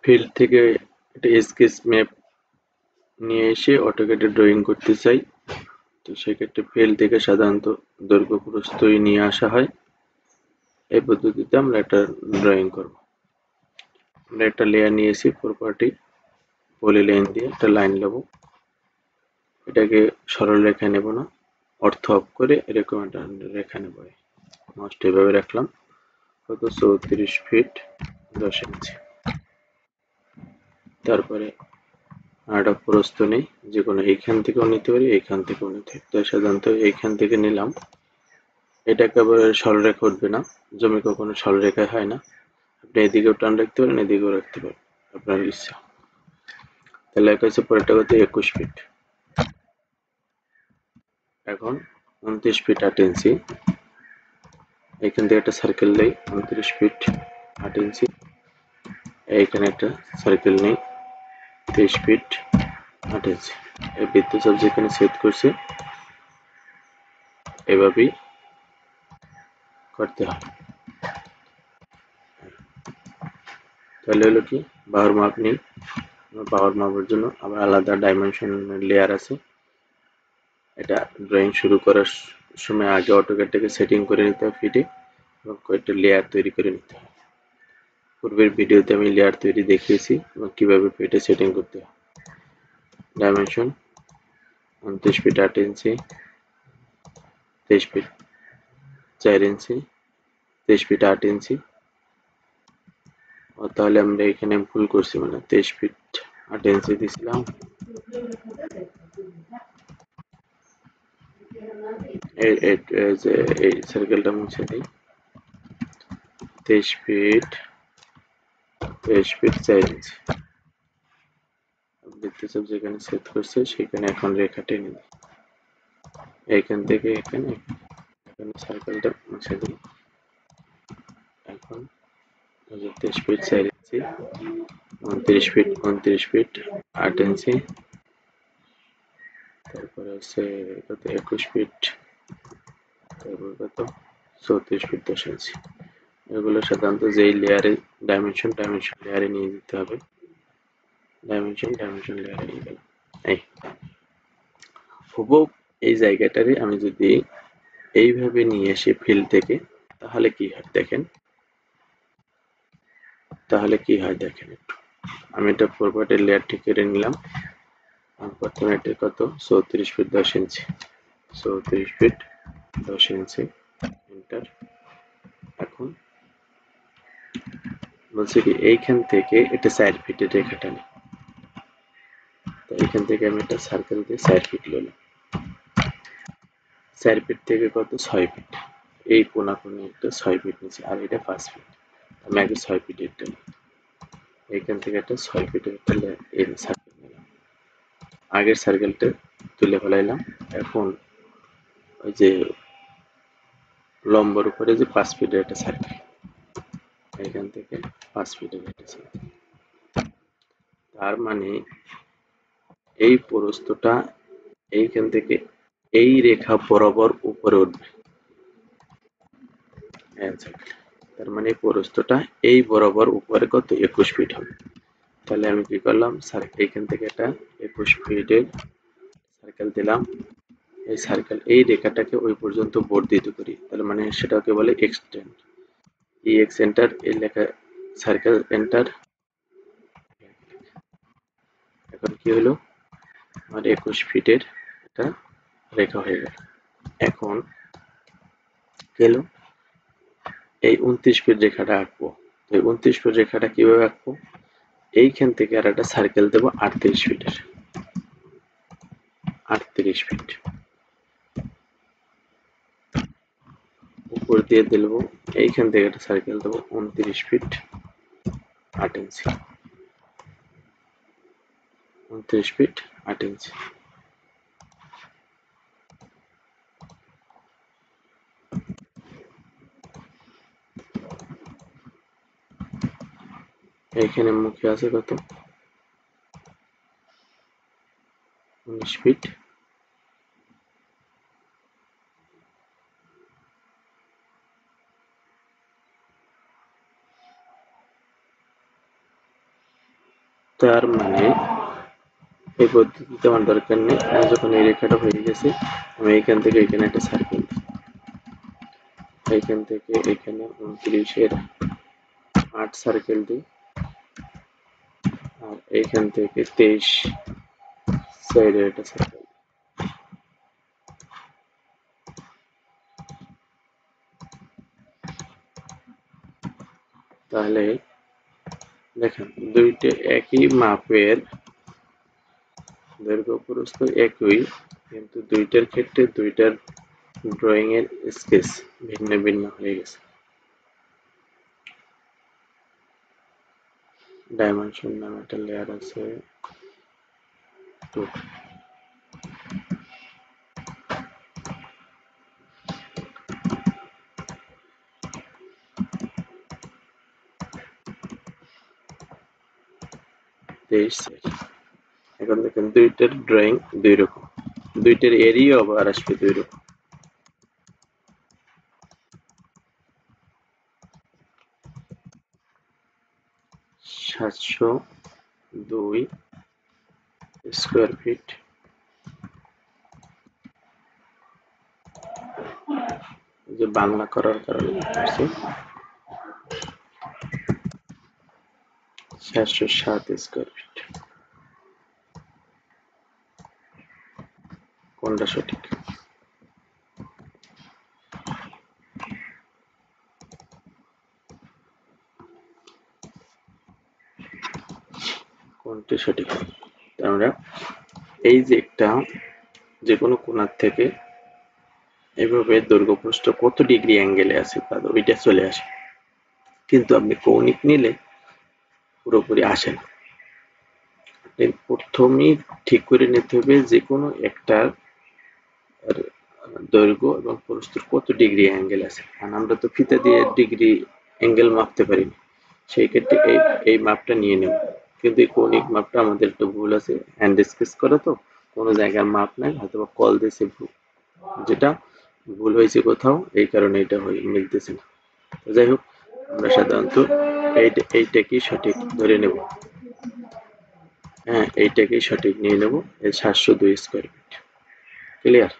Field থেকে একটা sketch map নিয়ে এসে অটোক্যাডে ড্রয়িং করতে চাই, তো সেক্ষেত্রে ফিল্ড থেকে সাধারণত দৈর্ঘ্য প্রস্থই নিয়ে আসা হয়। এই পদ্ধতিতে আমরা একটা ড্রয়িং করব। আমরা একটা লেয়ার নিয়েছি, প্রপার্টি পলিলাইন দিয়ে একটা লাইন নেব। এটাকে সরল রেখা নেব না, অর্থ অফ করে এরকম একটা রেখা নেব। মাউসটা এভাবে রাখলাম, কত 34 ফিট 10 ইঞ্চি। তারপরে আরেকটা প্রস্থ নেই, যে কোনো এইখান থেকেও নিতে পারি, এইখান থেকেও নিতে পারি। তো সাধারণত এইখান থেকে নিলাম। এটা একেবারে সরলরেখা উঠবে না, জমি কখনো সরলরেখায় হয় না। আপনি এদিকেও টান রাখতে পারেন, এদিকেও রাখতে পারেন, আপনার ইচ্ছা। তাহলে এক হচ্ছে পরেরটা কত 21 ফিট। এখন 29 ফিট 8 ইঞ্চি। এখান থেকে একটা সার্কেল দেই, 29 ফিট 8 ইঞ্চি। এইখানে একটা সার্কেল নেই, 23 ফিট 8 ইঞ্চি। এই বৃত্তচাপ যেখানে ছেদ করছে এভাবেই করতে হয়। তাহলে হলো কি, বাহুর মাপ নেই, বাহুর মাপের জন্য আবার আলাদা ডাইমেনশন লেয়ার আছে। এটা ড্রয়িং শুরু করার সময় আগে অটোক্যাডটাকে সেটিং করে নিতে হয় ফিটে, এবং কয়েকটা লেয়ার তৈরি করে নিতে হয়। পূর্বের ভিডিওতে আমি লেয়ার তৈরি দেখিয়েছি এবং কিভাবে ফিটে সেটিং করতে হয়। ডাইমেনশন 29 ফিট 8 ইঞ্চি, 23 ফিট 4 ইঞ্চি, 23 ফিট 8 ইঞ্চি। তাহলে আমরা এখানে ভুল করছি, মানে 23 ফিট 8 ইঞ্চি দিছিলাম। এই সার্কেলটা মুছে দিই। 23 ফিট 4 ইঞ্চি। বৃত্তচাপ যেখানে ছেদ করছে সেখানে এখন রেখা টেনে দিই, এইখান থেকে এখানে সার্কেলটা মুছে দিই। এখন 23 ফিট 4 ইঞ্চি, 29 ফিট 8 ইঞ্চি, তারপরে হচ্ছে কত 21 ফিট, তারপর কত 34 ফিট 10 ইঞ্চি। এগুলো সাধারণত যেই লেয়ারে ডাইমেনশন লেয়ারে নিয়ে দিতে হবে। ডাইমেনশন লেয়ারে নিয়ে গেল। এই হুবহু এই জায়গাটারে আমি যদি এইভাবে নিয়ে আসি ফিল্ড থেকে, তাহলে কি হয় দেখেন। একটু আমি এটা প্রপার্টি লেয়ার ঠিক করে নিলাম। প্রথমে এটা কত 34 ফিট 10 ইঞ্চি, 34 ফিট 10 ইঞ্চি, এন্টার। এখন বলছি কি, এইখান থেকে এটা 4 ফিটের রেখাটা নেই, তো এইখান থেকে আমি একটা সার্কেল দিয়ে 4 ফিট নিলাম। 4 ফিট থেকে কত 6 ফিট, এই কোণাকুণি একটা 6 ফিট নিচে, আর এটা 5 ফিট। আমি আগে 6 ফিটের টা নিই। এইখান থেকে একটা 6 ফিটের একটা সার্কেল নিলাম, আগের সার্কেলটা তুলে ফেলাইলাম। এখন ওই যে লম্বর উপরে যে 5 ফিটের একটা সার্কেল, এখান থেকে 5 ফিটের একটা সার্কেল। তার মানে এই প্রস্থটা এইখান থেকে এই রেখা বরাবর উপরে উঠবে। তার মানে এই প্রস্থটা এই বরাবর উপরে কত 21 ফিট হবে। তাহলে আমি কি করলাম, এইখান থেকে একটা 21 ফিটের সার্কেল দিলাম। এই সার্কেল এই রেখাটাকে ওই পর্যন্ত বর্ধিত করি, তাহলে মানে সেটাকে বলে এক্সটেন্ড। এক্স এন্টার, এই লেখা সার্কেল এন্টার। এখন কি হলো, আমার 21 ফিটের একটা রেখা হয়ে গেল। এখন গেল এই 29 ফিট রেখাটা আঁকবো। তো এই 29 ফিট রেখাটা কিভাবে আঁকবো, এইখান থেকে আর একটা সার্কেল দেবো 38 ফিটের, 38 ফিট উপর দিয়ে দেব। এইখান থেকে একটা সার্কেল দেবো 29 ফিট 8 ইঞ্চি, 29 ফিট 8 ইঞ্চি। এইখানে মুখে আছে কত 19 ফিট, তার মানে এই পদ্ধতিতে আমার দরকার নেই। আমার যখন এই রেখাটা হয়ে গেছে, আমি এইখান থেকে এখানে একটা সার্কেল দিই। এইখান থেকে এখানে 29-এর 8 সার্কেল দিই, আর এইখান থেকে 23 সাইডে একটা সার্কেল। তাহলে দেখেন দুইটা একই মাপের, দৈর্ঘ্য প্রস্থ একই, কিন্তু দুইটার ক্ষেত্রে দুইটার ড্রয়িং এর স্কেচ ভিন্ন ভিন্ন হয়ে গেছে। ডাইমেনশন নামে একটা লেয়ার আছে, 2। এখন দেখেন দুইটার ড্রয়িং দুই রকম, দুইটার এরিয়া আবার আসবে দুই রকম। সাতশো 2 স্কোয়ার ফিট, যে বাংলা করার কারণে 707 স্কোয়ার ফিট। কোনটা সঠিক? কোনটি সঠিক? আমরা এই যে একটা যে কোনো কোণার থেকে এভাবে দৈর্ঘ্য প্রস্থ কত ডিগ্রি অ্যাঙ্গেলে আছে তাহলে ওইটা চলে আসে, কিন্তু আপনি কৌণিক নিলে পুরোপুরি আসে না। প্রথমেই ঠিক করে নিতে হবে যে কোনো একটার দৈর্ঘ্য এবং প্রস্থের কত ডিগ্রি অ্যাঙ্গেল আছে, কারণ আমরা তো ফিতা দিয়ে ডিগ্রি অ্যাঙ্গেল মাপতে পারি না। সেই ক্ষেত্রে এই মাপটা নিয়ে নেব, কিন্তু এই কৌণিক মাপটা আমাদের একটু ভুল আছে, হ্যান্ড স্কেচ করে তো কোনো জায়গার মাপ নাই, হয়তো কল দিয়েছে ভুল, যেটা ভুল হয়েছে কোথাও, এই কারণে এটা মিলতেছে না। যাই হোক, আমরা সাধারণত এইটাকেই সঠিক ধরে নেব। হ্যাঁ, এইটাকেই সঠিক নিয়ে নেব, এই 702 স্কোয়ার ফিট। ক্লিয়ার?